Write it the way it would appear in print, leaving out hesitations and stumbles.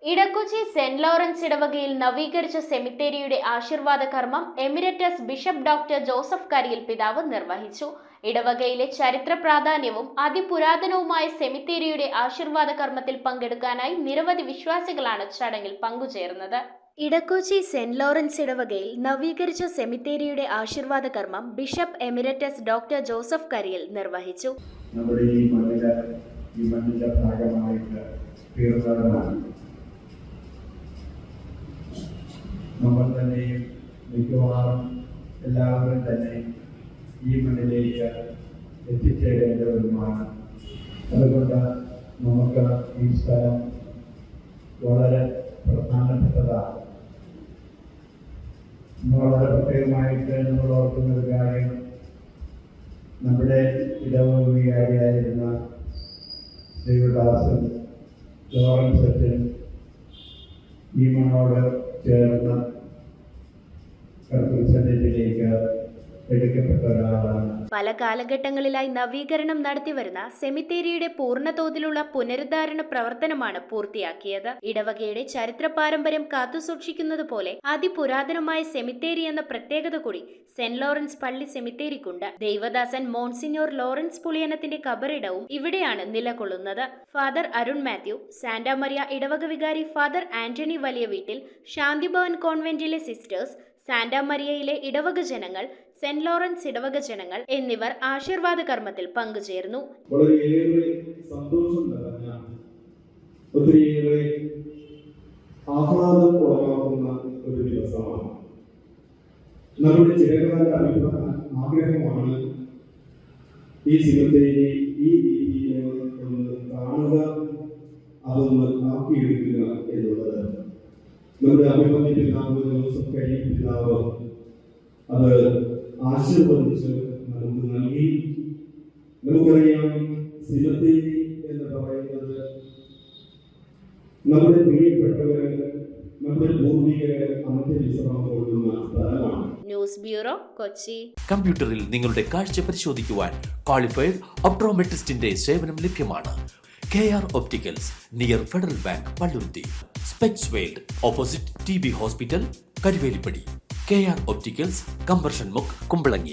Edakochi saint Lawrence ഇടവകയിൽ നവീകരിച്ച സെമിത്തേരിയുടെ ആശീർവാദ കർമ്മം എമിരറ്റസ് ബിഷപ്പ് ഡോക്ടർ ജോസഫ് കരിയിൽ പിതാവ് നിർവഹിച്ചു. ഇടവകയിലെ ചരിത്ര പ്രാധാന്യവും അതിപുരാതനവുമായ സെമിത്തേരിയുടെ ആശീർവാദ കർമ്മത്തിൽ പങ്കെടുക്കാനായി നിരവധി വിശ്വാസികളാണ് ചടങ്ങിൽ പങ്കുചേർന്നത്. ഇടക്കൊച്ചി സെന്റ് ലോറൻസ് ഇടവകയിൽ നവീകരിച്ച സെമിത്തേരിയുടെ ആശീർവാദ കർമ്മം ബിഷപ്പ് എമിരറ്റസ് ഡോക്ടർ ജോസഫ് കരിയിൽ നിർവഹിച്ചു. നമ്മുടെ ഈ മണ്ണിന്റെ ഭാഗമായിട്ട് തീർന്നതാണ്. നമ്മൾ തന്നെയും മിക്കവാറും എല്ലാവരും തന്നെ ഈ മണ്ണിലേക്ക് എത്തിച്ചേരേണ്ടവരുമാണ്. അതുകൊണ്ട് നമുക്ക് ഈ സ്ഥലം വളരെ പ്രധാനപ്പെട്ടതാണ്. വളരെ പ്രത്യേകമായിട്ട് നമ്മൾ ഓർക്കുന്ന ഒരു കാര്യം, നമ്മുടെ ഇടവകാരിയായിരുന്ന ദേവദാസൻ ലോറൻസ് അച്ഛൻ ഈ മണ്ണോട് ചേർന്ന് കർത്തൃസന്നിധിയിലേക്ക് എടുക്കപ്പെട്ട ഒരാളാണ്. പല കാലഘട്ടങ്ങളിലായി നവീകരണം നടത്തിവരുന്ന സെമിത്തേരിയുടെ പൂർണ്ണതോതിലുള്ള പുനരുദ്ധാരണ പ്രവർത്തനമാണ് പൂർത്തിയാക്കിയത്. ഇടവകയുടെ ചരിത്ര പാരമ്പര്യം കാത്തുസൂക്ഷിക്കുന്നത് പോലെ അതിപുരാതനമായ സെമിത്തേരി എന്ന പ്രത്യേകത കൂടി സെന്റ് ലോറൻസ് പള്ളി സെമിത്തേരിക്കുണ്ട്. ദൈവദാസൻ മോൺസിഞ്ഞോർ ലോറൻസ് പുളിയനത്തിന്റെ കബറിടവും ഇവിടെയാണ് നിലകൊള്ളുന്നത്. ഫാദർ അരുൺ മാത്യു, സാന്റാ മറിയ ഇടവക വികാരി ഫാദർ ആന്റണി വലിയ വീട്ടിൽ, ശാന്തിഭവൻ കോൺവെന്റിലെ സിസ്റ്റേഴ്സ്, സാന്റാ മറിയയിലെ ഇടവക ജനങ്ങൾ, സെന്റ് ലോറൻസ് ഇടവക ജനങ്ങൾ എന്നിവർ ആശീർവാദ കർമ്മത്തിൽ പങ്കുചേർന്നു. വളരെയേറെ സന്തോഷം നിറഞ്ഞ, ഒത്തിരിയേറെ ആഹ്ലാദം ഉളവാക്കുന്ന ഒരു ദിവസമാണ്. നമ്മുടെ ചിരകാല ആഗ്രഹമാണ് ഈ സിമത്തേരി ഈ രീതിയിൽ ഒന്ന് കാണുക, അതൊന്ന് ആക്കിയെടുക്കുക എന്നുള്ളത്. നമ്മുടെ അഭിമന്യ പിതാവ് ജോസഫ് കരി പിതാവ് അത് ആശീർവദിച്ച് നമുക്ക് നൽകി. നമുക്കറിയാം, സിമത്തേരി എന്ന് പറയുന്നത് നമ്മുടെ പ്രിയപ്പെട്ടവര്, നമ്മുടെ പൂർവികര് അന്ത്യവിശ്രമം കൊള്ളുന്ന സ്ഥലമാണ്. News bureau, Kochi. കമ്പ്യൂട്ടറിൽ നിങ്ങളുടെ കാഴ്ച പരിശോധിക്കുവാൻ ക്വാളിഫൈഡ് ഒപ്ട്രോമെട്രിസ്റ്റിന്റെ സേവനം ലഭ്യമാണ്. KR Opticals, near federal bank, Palluruthy. Specs world, opposite TB hospital, Karuvelippady. KR Opticals, combustion മുക്ക്, കുമ്പളങ്ങി.